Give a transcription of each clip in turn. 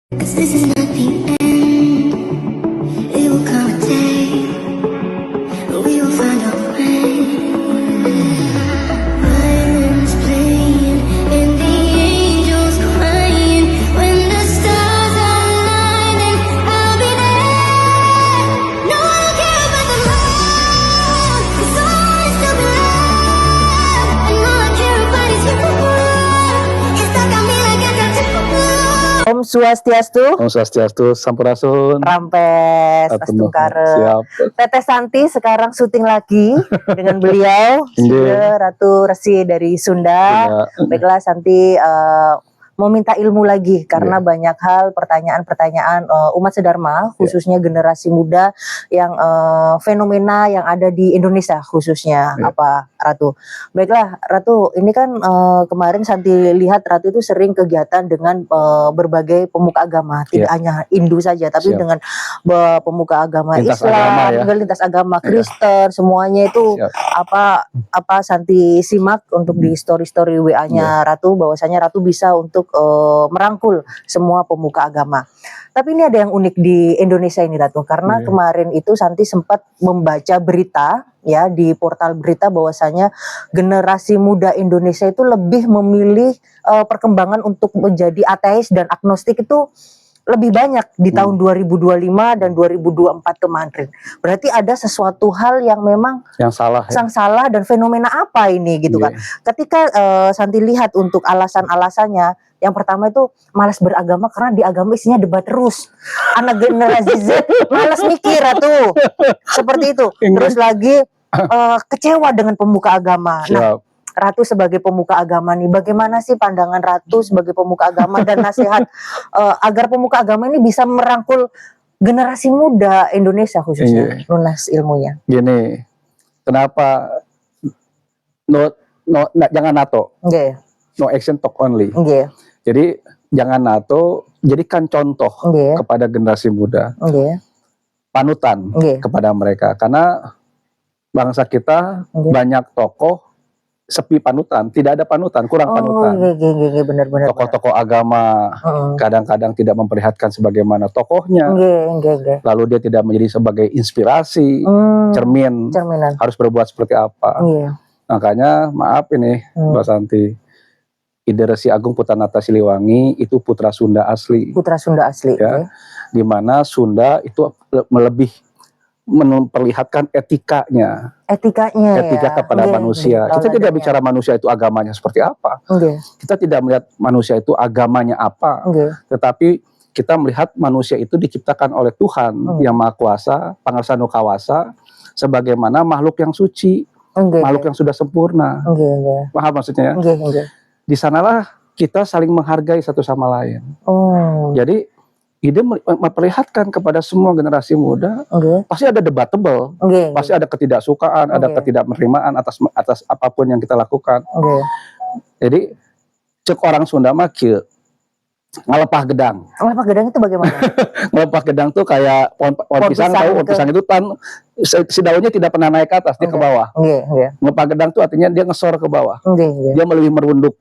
'Cause this is not the end. It will come a day we will find our way. Violins playing and the angels crying. When the stars are aligning, I'll be there. No one will care about the love, 'cause all is still love. And all I care about is you. You stuck on me like a tattoo. Om Swastiastu, Om Swastiastu, Sampurasun. Rampes, Astungkare. Siap. Teteh Santi sekarang syuting lagi dengan beliau, Iya. Ratu Resi dari Sunda. Iya. Baiklah Santi mau minta ilmu lagi karena banyak hal pertanyaan-pertanyaan umat sedharma khususnya generasi muda yang fenomena yang ada di Indonesia khususnya apa Ratu. Baiklah Ratu, ini kan kemarin Santi lihat Ratu itu sering kegiatan dengan berbagai pemuka agama, tidak hanya Hindu saja tapi dengan pemuka agama Lintas Islam, agama, lintas agama Kristen, semuanya itu apa Santi simak untuk di story-story WA-nya Ratu, bahwasanya Ratu bisa untuk merangkul semua pemuka agama. Tapi ini ada yang unik di Indonesia ini Ratu, karena kemarin itu Santi sempat membaca berita ya di portal berita bahwasanya generasi muda Indonesia itu lebih memilih perkembangan untuk menjadi ateis dan agnostik itu lebih banyak di tahun 2025 dan 2024 kemarin. Berarti ada sesuatu hal yang memang yang salah, salah dan fenomena apa ini gitu kan. Ketika Santi lihat untuk alasan-alasannya, yang pertama itu malas beragama karena di agama isinya debat terus. Anak generasi Z malas mikir tuh. Seperti itu. Terus lagi kecewa dengan pemuka agama. Nah, Ratu sebagai pemuka agama nih, bagaimana sih pandangan Ratu sebagai pemuka agama dan nasihat agar pemuka agama ini bisa merangkul generasi muda Indonesia khususnya lunas ilmunya? Gini, kenapa jangan NATO, no action talk only. Jadi jangan NATO, jadikan contoh kepada generasi muda, panutan kepada mereka, karena bangsa kita banyak tokoh sepi panutan, tidak ada panutan, kurang panutan. Benar-benar. Tokoh-tokoh agama kadang-kadang tidak memperlihatkan sebagaimana tokohnya, lalu dia tidak menjadi sebagai inspirasi, cerminan, harus berbuat seperti apa. Makanya maaf ini Mbak Santi, Ide Resi Agung Putanata Siliwangi itu putra Sunda asli. Putra Sunda asli. Ya, di mana Sunda itu lebih memperlihatkan etika kepada manusia. Kita tidak bicara manusia itu agamanya seperti apa. Kita tidak melihat manusia itu agamanya apa. Tetapi kita melihat manusia itu diciptakan oleh Tuhan yang Maha Kuasa, Pangersanu Kawasa, sebagaimana makhluk yang suci, makhluk yang sudah sempurna. Paham maksudnya ya? Di sanalah kita saling menghargai satu sama lain. Jadi Ide memperlihatkan kepada semua generasi muda, pasti ada debatable, pasti ada ketidaksukaan, ada ketidakpenerimaan atas apapun yang kita lakukan. Jadi cek orang Sunda mah kieu, ngalepah gedang. Ngalepah gedang itu bagaimana? Ngalepah gedang tuh kayak pohon pisang, tahu pohon pisang itu si daunnya tidak pernah naik ke atas, dia ke bawah. Ngalepah gedang tuh artinya dia ngesor ke bawah. Dia lebih merunduk.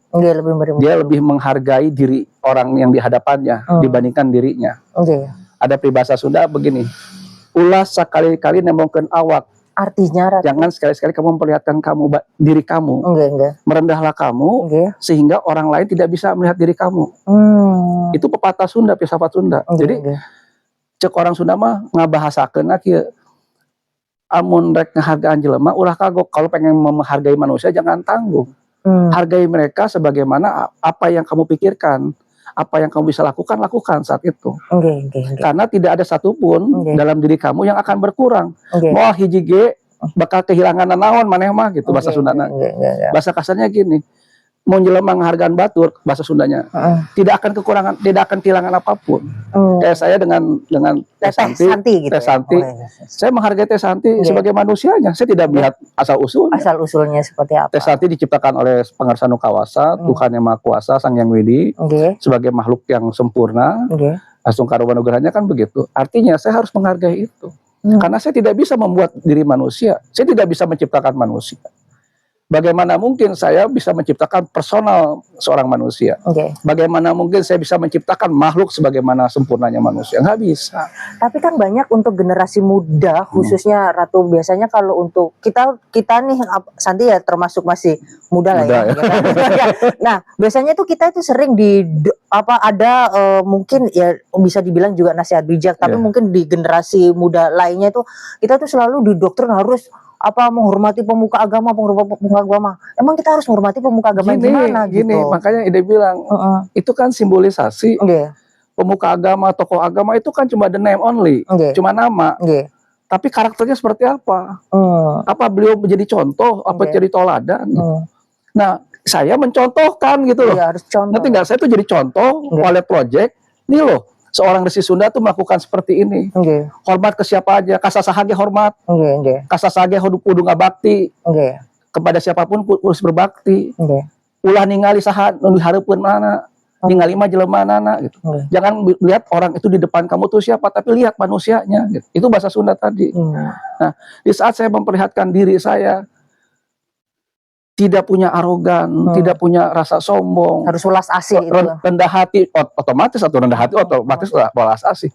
Dia lebih menghargai diri orang yang di hadapannya dibandingkan dirinya. Ada peribahasa Sunda begini, ulah sekali-kali nemongkeun awak. Artinya jangan sekali-sekali kamu memperlihatkan diri kamu. Merendahlah kamu sehingga orang lain tidak bisa melihat diri kamu. Itu pepatah Sunda, filsafat Sunda. Jadi cek orang Sunda mah ngabahasakeun kieu. Amun rek ngahargaan jelema ulah kagok, kalau pengen menghargai manusia jangan tanggung. Hargai mereka sebagaimana apa yang kamu pikirkan, apa yang kamu bisa lakukan saat itu. Karena tidak ada satupun dalam diri kamu yang akan berkurang. Mau hiji ge bakal kehilangan naon maneh mah gitu bahasa Sundana. Bahasa kasarnya gini, mau jelema menghargaan batur bahasa Sundanya, tidak akan kekurangan, tidak akan kehilangan apapun. Kayak saya dengan Teh Santi, gitu. Teh Santi. Saya menghargai Teh Santi sebagai manusianya. Saya tidak melihat asal usulnya seperti apa. Teh Santi diciptakan oleh Pangersanu Kawasa, Tuhan yang Maha Kuasa, Sang Hyang Widi, sebagai makhluk yang sempurna. Astungkara Nugrahanya kan begitu. Artinya saya harus menghargai itu. Karena saya tidak bisa membuat diri manusia. Saya tidak bisa menciptakan manusia. Bagaimana mungkin saya bisa menciptakan personal seorang manusia? Bagaimana mungkin saya bisa menciptakan makhluk sebagaimana sempurnanya manusia? Nggak bisa. Tapi kan banyak untuk generasi muda, khususnya Ratu, biasanya kalau untuk kita nih, Santi ya termasuk masih muda lah ya. Nah, biasanya tuh kita itu sering ada mungkin ya bisa dibilang juga nasihat bijak, tapi mungkin di generasi muda lainnya itu kita tuh selalu didoktrin harus menghormati pemuka agama. Emang kita harus menghormati pemuka agama gimana gitu? Makanya ide bilang itu kan simbolisasi. Pemuka agama, tokoh agama itu kan cuma the name only, cuma nama. Tapi karakternya seperti apa? Apa beliau menjadi contoh? Apa jadi toladan? Nah, saya mencontohkan gitu loh. Harus contoh. Nanti nggak, saya tuh jadi contoh oleh project. Nih loh, seorang Resi Sunda tuh melakukan seperti ini. Hormat ke siapa aja, kasasahage hormat. Kasasahage kudu ngabakti. Kepada siapapun harus berbakti. Ulah ningali saha nu dihareupeun mana, ningali mah jelemanana gitu. Jangan lihat orang itu di depan kamu tuh siapa, tapi lihat manusianya gitu. Itu bahasa Sunda tadi. Nah, di saat saya memperlihatkan diri saya tidak punya arogan, tidak punya rasa sombong, harus welas asih, rendah hati, otomatis welas asih.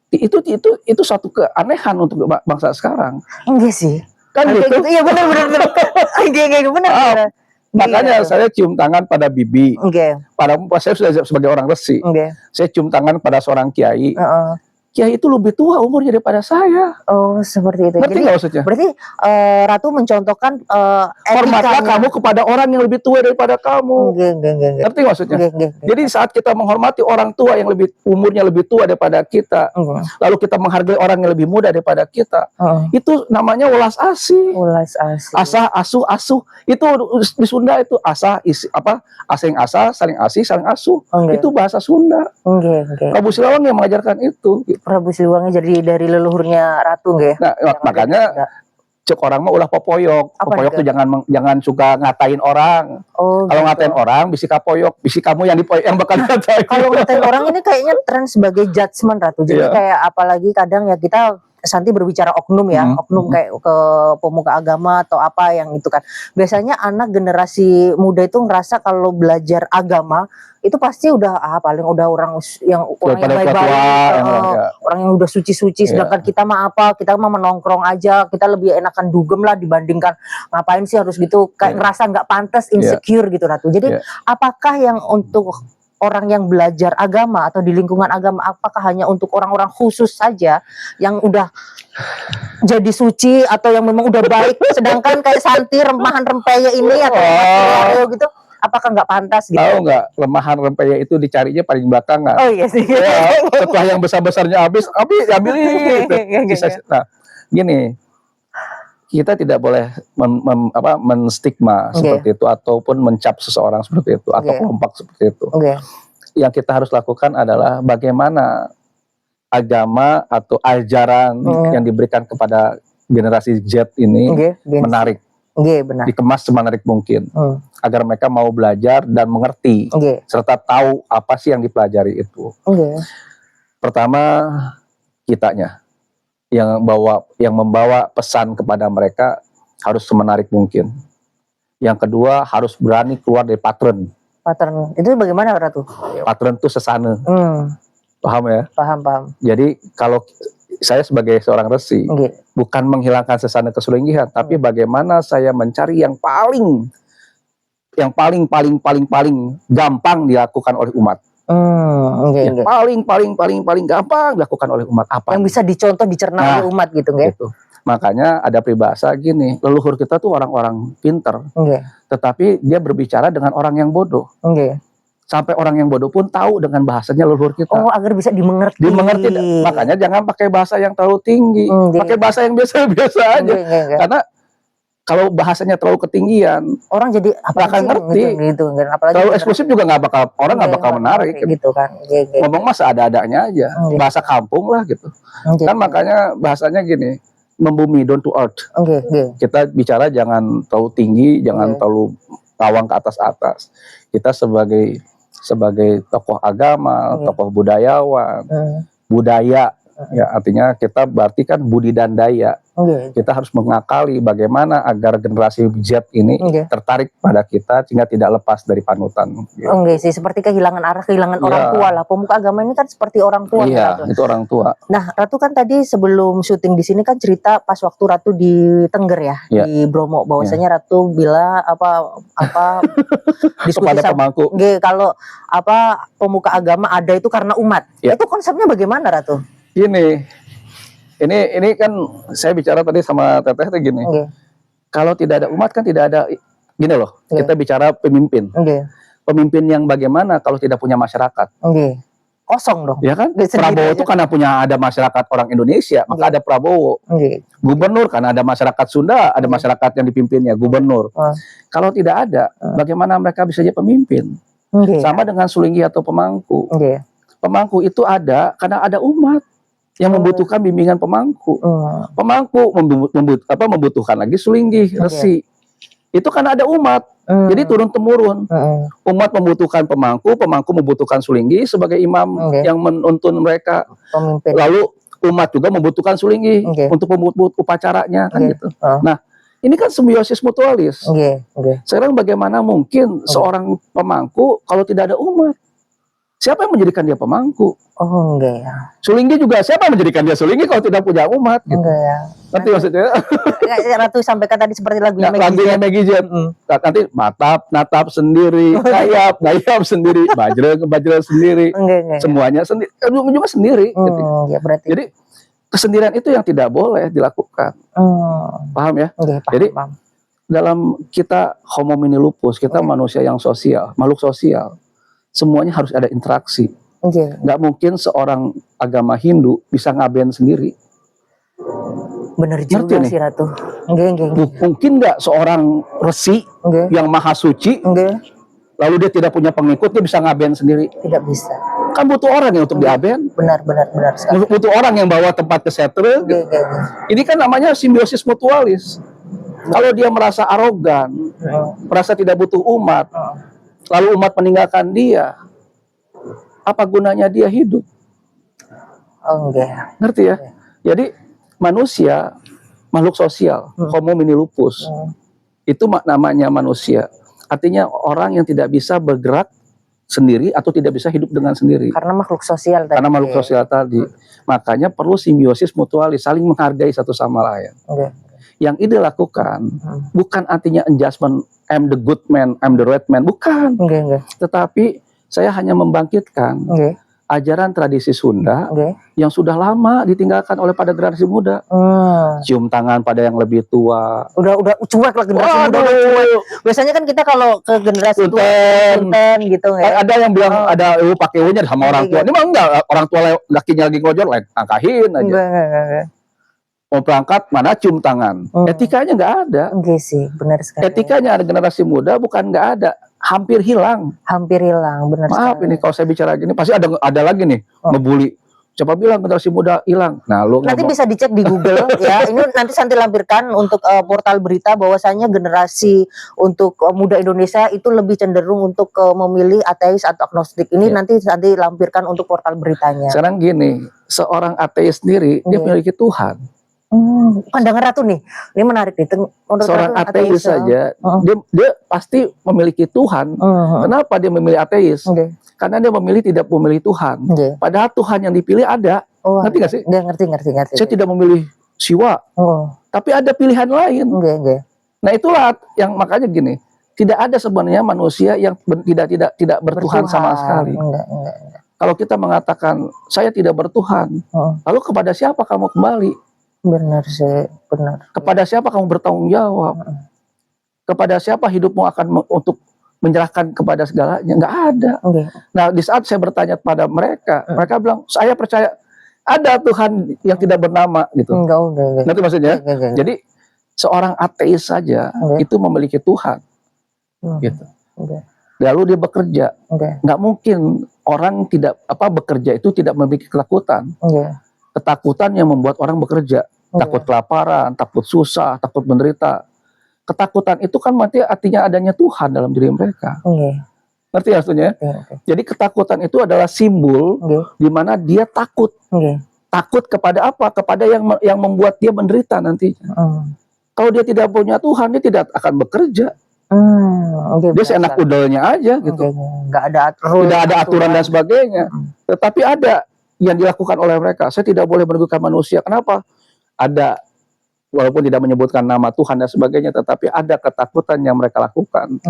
Itu satu keanehan untuk bangsa sekarang. Enggak sih. Kan gitu. Iya benar. benar. Makanya saya cium tangan pada bibi. Pada saya sudah sebagai orang Resi. Saya cium tangan pada seorang kiai. Kiai itu lebih tua umurnya daripada saya. Oh, seperti itu. Ngerti nggak maksudnya? Berarti Ratu mencontohkan hormatlah kamu kepada orang yang lebih tua daripada kamu. Ngerti maksudnya? Jadi saat kita menghormati orang tua yang umurnya lebih tua daripada kita, lalu kita menghargai orang yang lebih muda daripada kita, itu namanya welas asih. Asah, asuh. Itu di Sunda itu asah, asing asah, saling asih, saling asuh. Itu bahasa Sunda. Prabu Siliwangi yang mengajarkan itu. Prabu Siliwangi jadi dari leluhurnya Ratu nggih. Nah, makanya cek orang mah ulah popoyok. Popoyok tuh jangan suka ngatain orang. Kalau ngatain orang bisi kapoyok, bisi kamu yang bakal ngatain. Kalau ngatain orang ini kayaknya tren sebagai judgement, Ratu. Jadi kayak apalagi kadang ya kita Santi berbicara oknum ya, oknum kayak ke pemuka agama atau apa yang itu kan. Biasanya anak generasi muda itu ngerasa kalau belajar agama itu pasti udah paling udah orang yang baik-baik, orang yang udah suci-suci, sedangkan kita mah kita mah menongkrong aja, kita lebih enakan dugem lah dibandingkan ngapain sih harus gitu, kayak ngerasa nggak pantas, insecure gitu Ratu. Jadi apakah yang untuk orang yang belajar agama atau di lingkungan agama, apakah hanya untuk orang-orang khusus saja yang udah jadi suci atau yang memang udah baik, sedangkan kayak Santi remahan rempeyek ini atau gitu, apakah nggak pantas gitu? Tahu nggak, lemahan rempeyek itu dicarinya paling belakangan. Oh iya sih. Setelah yang besar-besarnya habis ambilin. Nah, gini, kita tidak boleh menstigma seperti itu ataupun mencap seseorang seperti itu atau kelompok seperti itu. Yang kita harus lakukan adalah bagaimana agama atau ajaran yang diberikan kepada generasi Z ini menarik, dikemas semenarik mungkin, agar mereka mau belajar dan mengerti serta tahu apa sih yang dipelajari itu. Pertama, kitanya yang membawa pesan kepada mereka harus semenarik mungkin. Yang kedua, harus berani keluar dari patron. Patron itu bagaimana, Ratu? Patron itu sesana. Paham ya? Paham. Jadi kalau saya sebagai seorang Resi, bukan menghilangkan sesana kesulinggihan, tapi bagaimana saya mencari yang paling gampang dilakukan oleh umat. Paling gampang dilakukan oleh umat apa? Yang bisa dicontoh, dicerna oleh umat gitu, nggak? Gitu. Makanya ada peribahasa gini, leluhur kita tuh orang-orang pinter, tetapi dia berbicara dengan orang yang bodoh. Sampai orang yang bodoh pun tahu dengan bahasanya leluhur kita. Oh, agar bisa dimengerti. Makanya jangan pakai bahasa yang terlalu tinggi, pakai bahasa yang biasa-biasa aja. Karena kalau bahasanya terlalu ketinggian, orang jadi apa akan ngerti. Gitu. Apalagi terlalu eksklusif juga nggak bakal menarik. Gitu kan. Ngomong mah seadanya aja, bahasa kampung lah gitu. Kan makanya bahasanya gini, membumi, down to earth. Kita bicara jangan terlalu tinggi, jangan terlalu tawang ke atas. Kita sebagai tokoh agama, tokoh budayawan, budaya Ya, artinya kita berarti kan budi dan daya. Kita harus mengakali bagaimana agar generasi Z ini tertarik pada kita sehingga tidak lepas dari panutan. Gitu. Sih, seperti kehilangan arah, kehilangan orang tua lah. Pemuka agama ini kan seperti orang tua. Iya, itu orang tua. Nah, Ratu kan tadi sebelum syuting di sini kan cerita pas waktu Ratu di Tengger ya, di Bromo, bahwasanya Ratu bilang apa diskusi kepada pemangku. Kalau pemuka agama ada itu karena umat. Itu konsepnya bagaimana, Ratu? Ini kan saya bicara tadi sama Teteh tuh gini. Kalau tidak ada umat kan tidak ada, gini loh. Kita bicara pemimpin. Pemimpin yang bagaimana kalau tidak punya masyarakat? Kosong dong. Ya kan? Prabowo itu karena punya ada masyarakat orang Indonesia, maka ada Prabowo. Gubernur karena ada masyarakat Sunda, ada masyarakat yang dipimpinnya, gubernur. Kalau tidak ada, bagaimana mereka bisa jadi pemimpin? Sama dengan sulinggi atau pemangku. Pemangku itu ada karena ada umat yang membutuhkan bimbingan pemangku. Pemangku membutuhkan lagi sulinggi, resi. Itu karena ada umat. Jadi turun temurun. Umat membutuhkan pemangku, pemangku membutuhkan sulinggi sebagai imam yang menuntun mereka. Pemimpin. Lalu umat juga membutuhkan sulinggi untuk membuat upacaranya kan gitu. Nah, ini kan simbiosis mutualis. Sekarang bagaimana mungkin seorang pemangku kalau tidak ada umat? Siapa yang menjadikan dia pemangku? Sulinggi juga siapa yang menjadikan dia sulinggi kalau tidak punya umat? Gitu. Nanti maksudnya? Ratu sampaikan tadi seperti lagunya Maggie Z. Nanti natap sendiri, gayap sendiri, bajreng sendiri, semuanya sendiri, juga sendiri. Gitu. Berarti. Jadi kesendirian itu yang tidak boleh dilakukan. Paham ya? Jadi dalam kita homo homini lupus, kita manusia yang sosial, makhluk sosial. Semuanya harus ada interaksi. Nggak mungkin seorang agama Hindu bisa ngaben sendiri. Bener juga sih Ratu. Mungkin nggak seorang resi yang maha suci, lalu dia tidak punya pengikut, dia bisa ngaben sendiri? Tidak bisa. Kan butuh orang yang untuk diaben. Benar sekali. Butuh orang yang bawa tempat ke setre. Ini kan namanya simbiosis mutualis. Kalau dia merasa arogan, merasa tidak butuh umat, lalu umat meninggalkan dia, apa gunanya dia hidup? Ngerti ya? Jadi manusia makhluk sosial, homo homini lupus. Itu namanya manusia. Artinya orang yang tidak bisa bergerak sendiri atau tidak bisa hidup dengan sendiri. Karena makhluk sosial tadi. Karena makhluk sosial tadi. Makanya perlu simbiosis mutualis, saling menghargai satu sama lain. Yang ini lakukan bukan artinya adjustment, I'm the good man, I'm the right man, bukan. Tetapi saya hanya membangkitkan ajaran tradisi Sunda yang sudah lama ditinggalkan oleh pada generasi muda. Cium tangan pada yang lebih tua. Udah cuek lah generasi muda. Biasanya kan kita kalau ke generasi tua punten gitu ya. Ada yang bilang ada pakai unya sama orang tua. Ini mah enggak, orang tua lakinya lagi ngelojor, angkahin aja. Mau berangkat mana cium tangan. Etikanya nggak ada. Sih, benar sekali. Etikanya ada generasi muda bukan nggak ada, hampir hilang. Benar. Maaf sekali. ini kalau saya bicara gini pasti ada lagi nih ngebully. Coba bilang generasi muda hilang. Nah, lu nanti bisa dicek di Google ya. Ini nanti Santi lampirkan untuk portal berita bahwasanya generasi untuk muda Indonesia itu lebih cenderung untuk memilih ateis atau agnostik. Ini nanti Santi lampirkan untuk portal beritanya. Sekarang gini, seorang ateis sendiri dia memiliki Tuhan. Pandangan Ratu nih, ini menarik nih. Seorang ateis saja, dia pasti memiliki Tuhan. Kenapa dia memilih ateis? Karena dia memilih tidak memilih Tuhan. Padahal Tuhan yang dipilih ada. Ngerti nggak sih? Ngerti. Saya tidak memilih Siwa, tapi ada pilihan lain. Nah itulah yang makanya gini, tidak ada sebenarnya manusia yang tidak bertuhan sama sekali. Kalau kita mengatakan saya tidak bertuhan, lalu kepada siapa kamu kembali? Benar sih, benar. Kepada siapa kamu bertanggung jawab? Kepada siapa hidupmu akan untuk menyerahkan kepada segalanya? Nggak ada. Nah, di saat saya bertanya kepada mereka, mereka bilang, saya percaya ada Tuhan yang tidak bernama gitu. Nanti maksudnya? Jadi seorang ateis saja itu memiliki Tuhan. Gitu. Lalu dia bekerja. Nggak mungkin orang tidak bekerja itu tidak memiliki ketakutan. Ketakutan yang membuat orang bekerja, takut kelaparan, takut susah, takut menderita. Ketakutan itu kan artinya adanya Tuhan dalam diri mereka. Ngerti ya maksudnya? Jadi ketakutan itu adalah simbol di mana dia takut. takut kepada apa? Kepada yang membuat dia menderita nantinya. Kalau dia tidak punya Tuhan, dia tidak akan bekerja. Dia seenak udelnya aja gitu. Nggak ada tidak ada aturan dan sebagainya. Tetapi ada yang dilakukan oleh mereka. Saya tidak boleh merugikan manusia. Kenapa? Ada, walaupun tidak menyebutkan nama Tuhan dan sebagainya, tetapi ada ketakutan yang mereka lakukan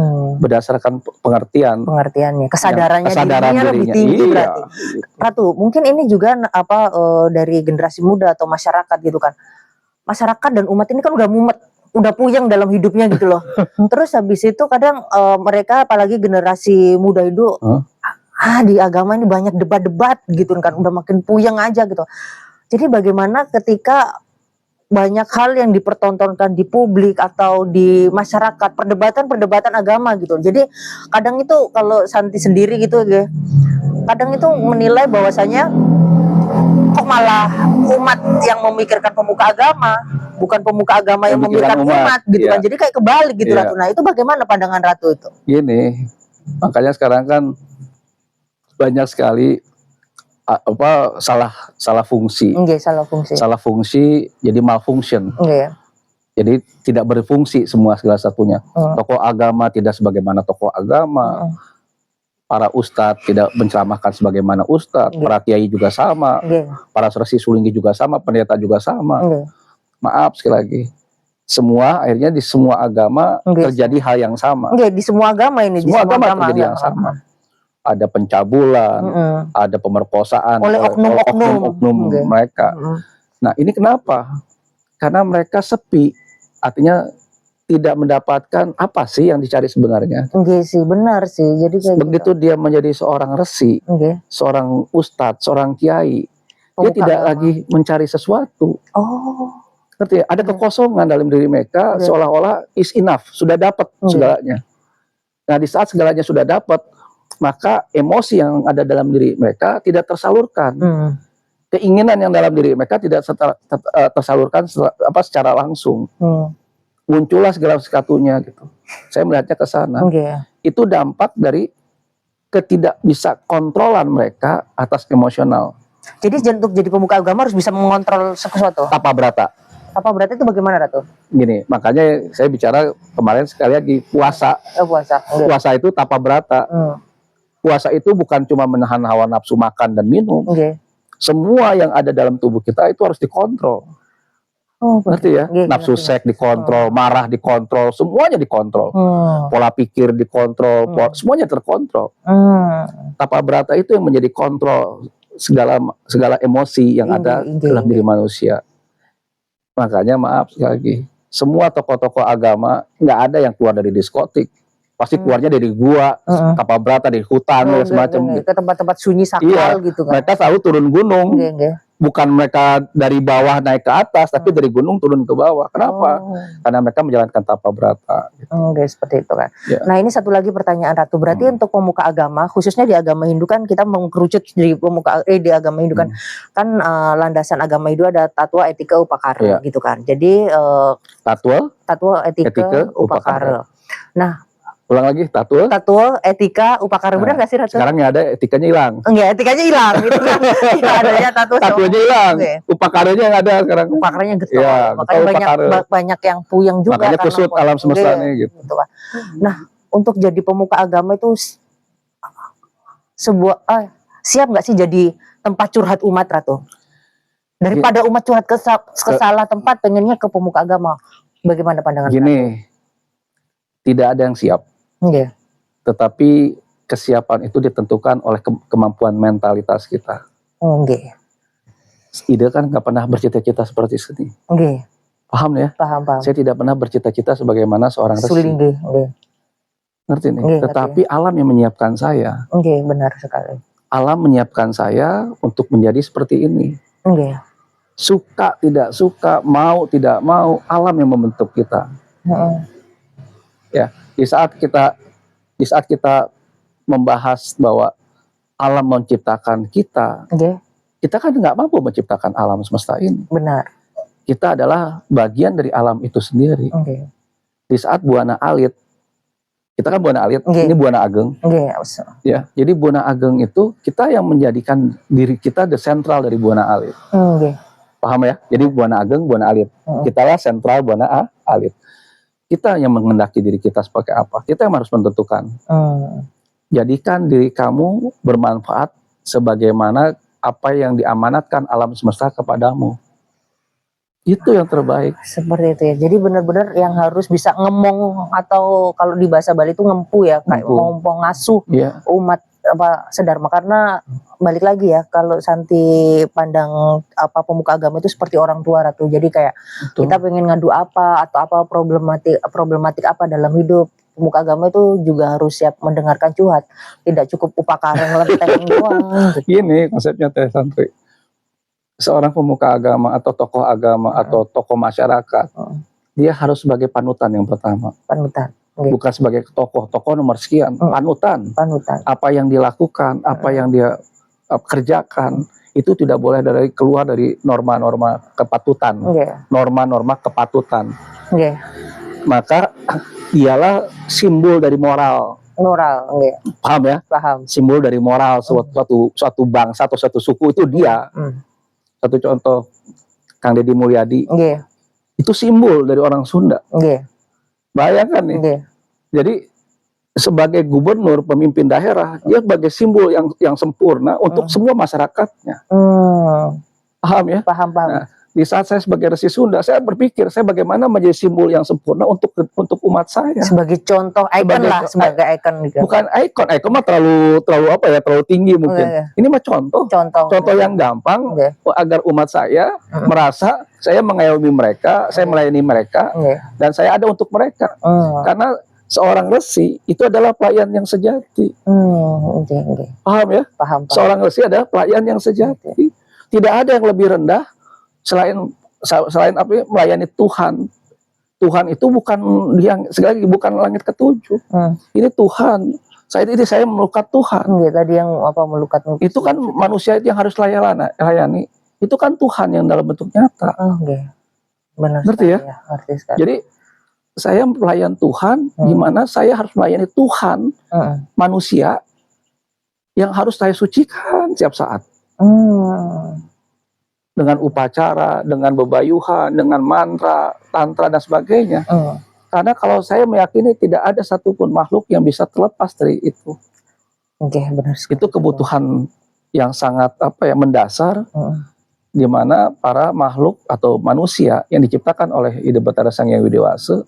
berdasarkan pengertiannya, kesadaran dirinya lebih tinggi. Berarti Ratu, mungkin ini juga dari generasi muda atau masyarakat gitu kan. Masyarakat dan umat ini kan udah mumet, udah puyeng dalam hidupnya gitu loh. Terus habis itu kadang mereka apalagi generasi muda itu di agama ini banyak debat-debat gitu kan, udah makin puyeng aja gitu. Jadi bagaimana ketika banyak hal yang dipertontonkan di publik atau di masyarakat, perdebatan agama gitu. Jadi kadang itu kalau Santi sendiri gitu ya, kadang itu menilai bahwasanya kok malah umat yang memikirkan pemuka agama, bukan pemuka agama yang memikirkan umat gitu kan. Jadi kayak kebalik gitu Ratu. Nah, itu bagaimana pandangan Ratu itu? Gini, makanya sekarang kan banyak sekali salah fungsi. Salah fungsi jadi malfunction. Jadi tidak berfungsi segala satunya. Tokoh agama tidak sebagaimana tokoh agama. Para ustadz tidak menceramahkan sebagaimana ustadz, para kiai juga sama, para serasi sulinggi juga sama, pendeta juga sama. Maaf sekali lagi, semua akhirnya di semua agama terjadi hal yang sama. Di semua agama ini, semua agama terjadi yang sama. Ada pencabulan, ada pemerkosaan oleh oknum-oknum mereka. Nah, ini kenapa? Karena mereka sepi, artinya tidak mendapatkan apa sih yang dicari sebenarnya. Sih, benar sih. Jadi kayak begitu dia menjadi seorang resi, seorang ustadz, seorang kiai, dia tidak lagi mencari sesuatu. Ngerti ya? Ada kekosongan dalam diri mereka, seolah-olah is enough, sudah dapat segalanya. Nah, di saat segalanya sudah dapat, maka emosi yang ada dalam diri mereka tidak tersalurkan. Keinginan yang dalam diri mereka tidak tersalurkan secara langsung. Muncullah segala sesuatunya gitu. Saya melihatnya ke sana. Itu dampak dari ketidak bisa kontrolan mereka atas emosional. Jadi untuk jadi pemuka agama harus bisa mengontrol sesuatu. Tapa Brata. Tapa Brata itu bagaimana, Ratu? Gini, makanya saya bicara kemarin sekali lagi puasa. Puasa itu Tapa Brata. Puasa itu bukan cuma menahan hawa nafsu makan dan minum. Semua yang ada dalam tubuh kita itu harus dikontrol. Ngerti ya? Nafsu seks dikontrol, marah dikontrol, semuanya dikontrol. Pola pikir dikontrol, semuanya terkontrol. Tapa Brata itu yang menjadi kontrol segala emosi yang ada dalam diri manusia. Makanya maaf sekali lagi, semua tokoh-tokoh agama nggak ada yang keluar dari diskotik. Pasti keluarnya dari gua, Tapa Brata, dari hutan, semacam ke tempat-tempat sunyi sakral gitu kan. Mereka selalu turun gunung. Bukan mereka dari bawah naik ke atas, tapi dari gunung turun ke bawah. Kenapa? Karena mereka menjalankan Tapa Brata. Gitu. Seperti itu kan. Nah, ini satu lagi pertanyaan Ratu. Berarti untuk pemuka agama, khususnya di agama Hindu kan kita mengkerucut di di agama Hindu kan, kan landasan agama Hindu ada tatwa, etika, upakara gitu kan. Jadi tatwa, etika, upakara. Nah, ulang lagi, tatwa, etika, upakara. Benar nggak sih, Ratu? Sekarang yang ada etikanya hilang. Etikanya hilang gitu kan. Adanya tatuanya hilang. Upakaranya yang ada sekarang. Upakaranya getol. Makanya banyak yang puyeng juga. Makanya kusut alam semesta ini gitu. Nah, untuk jadi pemuka agama itu siap nggak sih jadi tempat curhat umat, Ratu? Daripada umat curhat ke salah tempat, pengennya ke pemuka agama. Bagaimana pandangan Ratu? Tidak ada yang siap. Tetapi kesiapan itu ditentukan oleh kemampuan mentalitas kita. Ide kan nggak pernah bercita-cita seperti ini. Paham ya? Paham. Saya tidak pernah bercita-cita sebagaimana seorang resi. Ngerti nih? Tetapi alam yang menyiapkan saya. Benar sekali. Alam menyiapkan saya untuk menjadi seperti ini. Suka tidak suka, mau tidak mau, alam yang membentuk kita. Ya, di saat kita membahas bahwa alam menciptakan kita, kita kan nggak mampu menciptakan alam semesta ini. Benar. Kita adalah bagian dari alam itu sendiri. Di saat Buana Alit Kita kan Buana Alit, Nggih. ini Buana Ageng. Nggih. Ya, jadi Buana Ageng itu kita yang menjadikan diri kita the sentral dari Buana Alit. Nggih. Paham ya? Jadi Buana Ageng, Buana Alit. Kita lah sentral Buana Alit. Kita yang mengendaki diri kita sebagai apa? Kita yang harus menentukan. Jadikan diri kamu bermanfaat sebagaimana apa yang diamanatkan alam semesta kepadamu. Itu yang terbaik. Seperti itu ya. Jadi benar-benar yang harus bisa ngemong, atau kalau di bahasa Bali itu ngempu ya, kayak ngompong ngasuh umat apa sedharma. Karena balik lagi ya, kalau Santi pandang apa pemuka agama itu seperti orang tua, Ratu. Jadi kayak kita pengen ngadu apa atau apa problematik apa dalam hidup, pemuka agama itu juga harus siap mendengarkan curhat. Tidak cukup upakareng lenteng doang. Gini konsepnya Teh Santri. Seorang pemuka agama atau tokoh agama atau tokoh masyarakat, dia harus sebagai panutan yang pertama. Panutan. Bukan sebagai tokoh nomor sekian, panutan. Apa yang dilakukan, apa yang dia kerjakan, itu tidak boleh keluar dari norma-norma kepatutan. Norma-norma kepatutan. Maka dialah simbol dari moral. Paham ya? Paham. Simbol dari moral suatu bangsa atau suatu suku itu dia. Satu contoh, Kang Deddy Mulyadi, itu simbol dari orang Sunda. Bayangkan nih. Jadi sebagai gubernur, pemimpin daerah, dia sebagai simbol yang sempurna untuk semua masyarakatnya. Paham ya? Paham. Nah, di saat saya sebagai Resi Sunda, saya berpikir saya bagaimana menjadi simbol yang sempurna untuk umat saya. Sebagai contoh, sebagai ikon juga. Bukan ikon mah terlalu apa ya, terlalu tinggi mungkin. Ini mah contoh yang gampang agar umat saya merasa saya mengayomi mereka, saya melayani mereka, dan saya ada untuk mereka. Karena seorang resi itu adalah pelayan yang sejati. Paham ya? Paham. Seorang resi adalah pelayan yang sejati. Tidak ada yang lebih rendah selain apa ya, melayani Tuhan. Tuhan itu bukan yang sekali lagi bukan langit ketujuh. Ini Tuhan. Saya melukat Tuhan. Tadi yang apa melukat itu kan manusia yang harus layani. Itu kan Tuhan yang dalam bentuk nyata. Benar. Ngerti ya? Ngerti sekali. Jadi saya pelayan Tuhan, di mana saya harus melayani Tuhan, manusia yang harus saya sucikan setiap saat. Dengan upacara, dengan bebayuhan, dengan mantra, tantra dan sebagainya. Karena kalau saya meyakini tidak ada satupun makhluk yang bisa terlepas dari itu. Benar sekali. Itu kebutuhan yang sangat mendasar, di mana para makhluk atau manusia yang diciptakan oleh Ide Bathara Sang Hyang Widewasa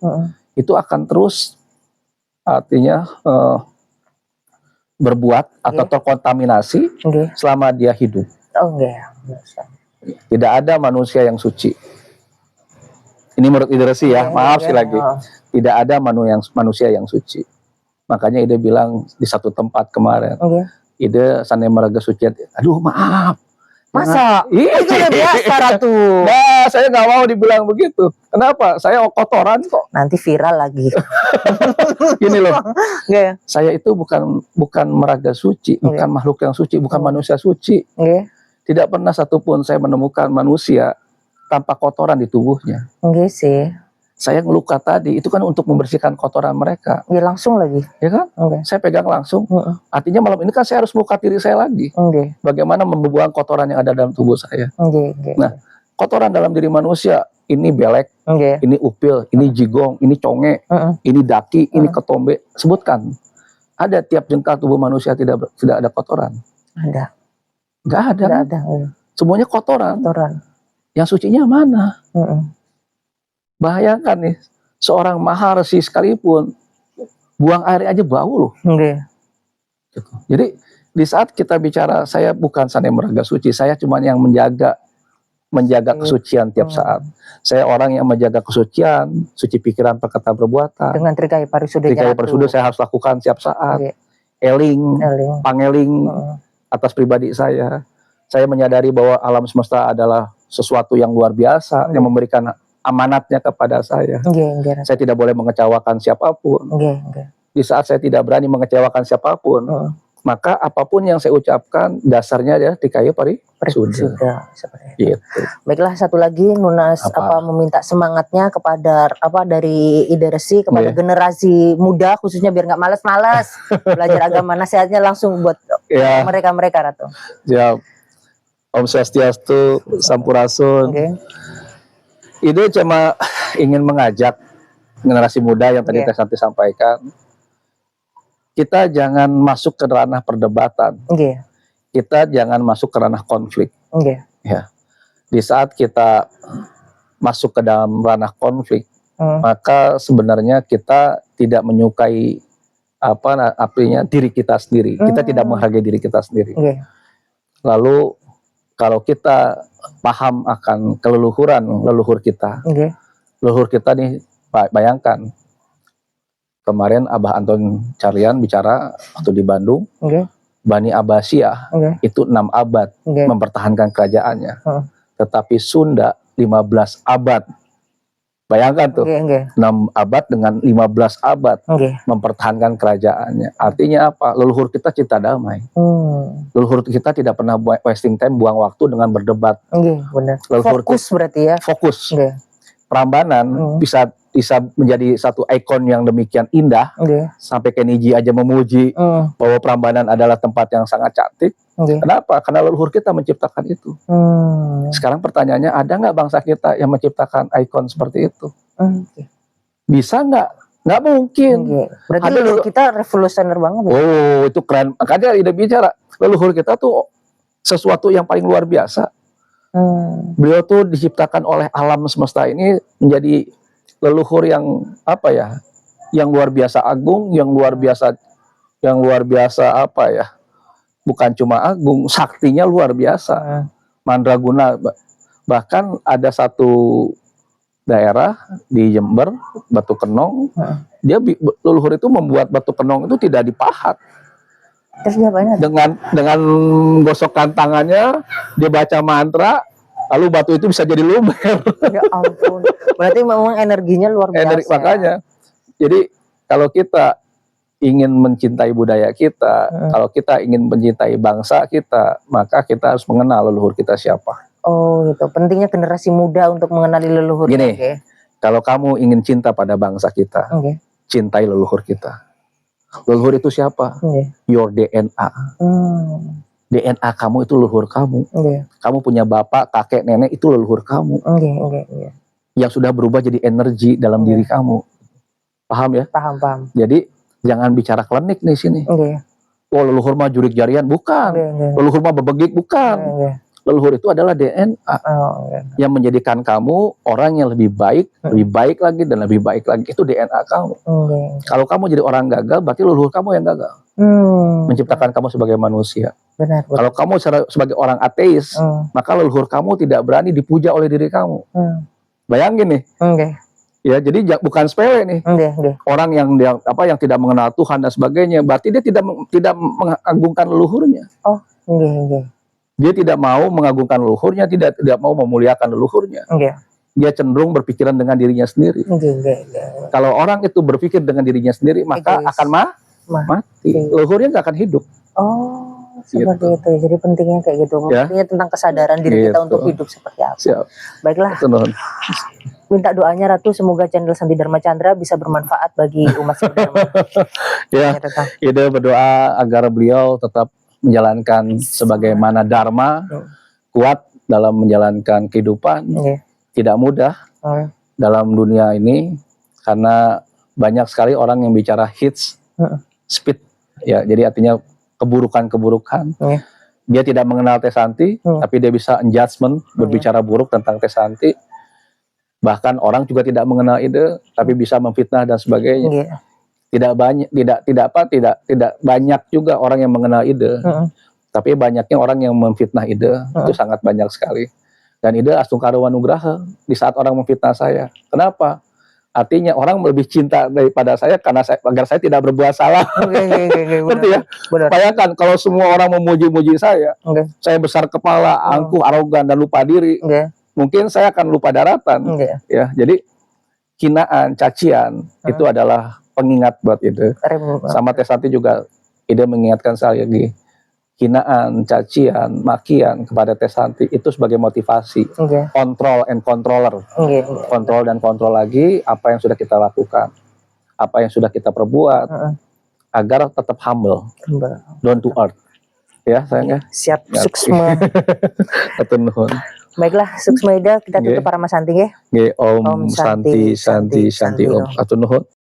itu akan terus artinya berbuat atau terkontaminasi selama dia hidup. Tidak ada manusia yang suci. Ini menurut Ide Resi ya, maaf sekali lagi. Tidak ada manusia yang suci. Makanya Ide bilang di satu tempat kemarin, Ide Sane Maraga Suci, aduh maaf. Masa? Itu udah biasa, Ratu. Nah, saya nggak mau dibilang begitu. Kenapa? Saya kotoran kok. Nanti viral lagi. Gini loh. Saya itu bukan meraga suci, bukan makhluk yang suci, bukan manusia suci. Tidak pernah satupun saya menemukan manusia tanpa kotoran di tubuhnya. Sih. Saya ngeluka tadi, itu kan untuk membersihkan kotoran mereka. Langsung lagi. Ya kan? Saya pegang langsung. Artinya malam ini kan saya harus melukat diri saya lagi. Bagaimana membuang kotoran yang ada dalam tubuh saya. Nah, kotoran dalam diri manusia, ini belek, ini upil, ini jigong, ini conge, ini daki, ini ketombe. Sebutkan. Ada tiap jengkal tubuh manusia tidak ada kotoran. Ada. Nggak ada. Semuanya kotoran. Yang sucinya mana? Bayangkan nih, seorang maharesi sekalipun buang air aja bau loh. Gitu. Jadi di saat kita bicara, saya bukan Sane Maraga Suci, saya cuma yang menjaga kesucian tiap saat. Saya orang yang menjaga kesucian, suci pikiran, perkataan, perbuatan. Dengan Trikaya Parisuda saya harus lakukan setiap saat. Eling, pangeling atas pribadi saya. Saya menyadari bahwa alam semesta adalah sesuatu yang luar biasa yang memberikan amanatnya kepada saya. Saya tidak boleh mengecewakan siapapun. Di saat saya tidak berani mengecewakan siapapun, maka apapun yang saya ucapkan dasarnya ya dikaya sudah seperti itu. Gitu. Baiklah, satu lagi Nunas meminta semangatnya kepada dari Ide Resi kepada generasi muda khususnya biar nggak malas-malas belajar agama, nasihatnya langsung buat mereka Ratu. Ya, Om Swastiastu, Sampurasun. Itu cuma ingin mengajak generasi muda yang tadi Teh Santi sampaikan. Kita jangan masuk ke ranah perdebatan. Kita jangan masuk ke ranah konflik. Ya. Di saat kita masuk ke dalam ranah konflik, maka sebenarnya kita tidak menyukai artinya diri kita sendiri. Kita tidak menghargai diri kita sendiri. Lalu kalau kita paham akan leluhur kita, leluhur kita nih, bayangkan kemarin Abah Anton Carlian bicara waktu di Bandung. Bani Abbasiyah itu 6 abad mempertahankan kerajaannya. Tetapi Sunda 15 abad. Bayangkan tuh, 6 abad dengan 15 abad mempertahankan kerajaannya. Artinya apa? Leluhur kita cinta damai. Leluhur kita tidak pernah wasting time, buang waktu dengan berdebat. Benar. Fokus berarti ya. Fokus. Prambanan bisa menjadi satu ikon yang demikian indah. Sampai Keniji aja memuji bahwa Prambanan adalah tempat yang sangat cantik. Kenapa? Karena leluhur kita menciptakan itu. Sekarang pertanyaannya, ada nggak bangsa kita yang menciptakan ikon seperti itu? Bisa nggak? Nggak mungkin. Berarti leluhur kita revolusioner banget. Oh, itu keren. Makanya Ida bicara, leluhur kita tuh sesuatu yang paling luar biasa. Beliau tuh diciptakan oleh alam semesta ini menjadi leluhur yang yang luar biasa agung, yang luar biasa bukan cuma agung, saktinya luar biasa. Mandraguna, bahkan ada satu daerah di Jember, Batu Kenong, leluhur itu membuat Batu Kenong itu tidak dipahat. Terus diapain? Dengan gosokkan tangannya, dia baca mantra, lalu batu itu bisa jadi lumer. Ya ampun. Berarti memang energinya luar biasa. Makanya. Jadi kalau kita ingin mencintai budaya kita, kalau kita ingin mencintai bangsa kita, maka kita harus mengenal leluhur kita siapa. Oh gitu. Pentingnya generasi muda untuk mengenali leluhur. Gini, kalau kamu ingin cinta pada bangsa kita, cintai leluhur kita. Leluhur itu siapa? Your DNA. DNA kamu itu leluhur kamu. Kamu punya bapak, kakek, nenek, itu leluhur kamu. Yang sudah berubah jadi energi dalam diri kamu. Paham ya? Paham. Jadi jangan bicara klinik nih sini. Oh, leluhur mah jurik jarian, bukan. Leluhur mah bebegik, bukan. Leluhur itu adalah DNA yang menjadikan kamu orang yang lebih baik lagi dan lebih baik lagi. Itu DNA kamu. Kalau kamu jadi orang gagal, berarti leluhur kamu yang gagal. Menciptakan kamu sebagai manusia. Benar. Kalau kamu sebagai orang ateis, maka leluhur kamu tidak berani dipuja oleh diri kamu. Bayangin nih. Ya, jadi bukan sepele nih. Orang yang tidak mengenal Tuhan dan sebagainya, berarti dia tidak mengagungkan leluhurnya. Dia tidak mau mengagungkan leluhurnya, tidak mau memuliakan leluhurnya. Dia cenderung berpikiran dengan dirinya sendiri. Kalau orang itu berpikir dengan dirinya sendiri, maka akan mati. Leluhurnya nggak akan hidup. Seperti itu. Jadi pentingnya kayak gitu. Pentingnya tentang kesadaran diri kita untuk hidup seperti apa. Baiklah. Minta doanya Ratu, semoga channel Santi Dharma Chandra bisa bermanfaat bagi umat Dharma. Ide berdoa agar beliau tetap menjalankan sebagaimana dharma, kuat dalam menjalankan kehidupan. Tidak mudah dalam dunia ini, karena banyak sekali orang yang bicara hits, speed, ya, jadi artinya keburukan-keburukan. Dia tidak mengenal Teh Santi, tapi dia bisa judgment, berbicara buruk tentang Teh Santi. Bahkan orang juga tidak mengenal Ide, tapi bisa memfitnah dan sebagainya. Tidak banyak juga orang yang mengenal Ide, tapi banyaknya orang yang memfitnah Ide. Itu sangat banyak sekali. Dan Ide Astungkaro Wanugraha di saat orang memfitnah saya. Kenapa? Artinya orang lebih cinta daripada saya karena agar saya tidak berbuat salah. Ngerti ya? Bayangkan kalau semua orang memuji-muji saya besar kepala, angkuh, arogan, dan lupa diri. Mungkin saya akan lupa daratan. Ya, jadi hinaan, cacian itu adalah pengingat buat Ide. Sama Teh Santi juga Ida mengingatkan saya lagi, hinaan, cacian, makian kepada Teh Santi itu sebagai motivasi, kontrol and controller, kontrol dan kontrol lagi apa yang sudah kita lakukan, apa yang sudah kita perbuat, agar tetap humble, down to earth, ya sayangnya. Siap, suksma. Baiklah, suksma Ida, kita tutup para Mas Santi ya. Om Santi, Om. Atur nuhun.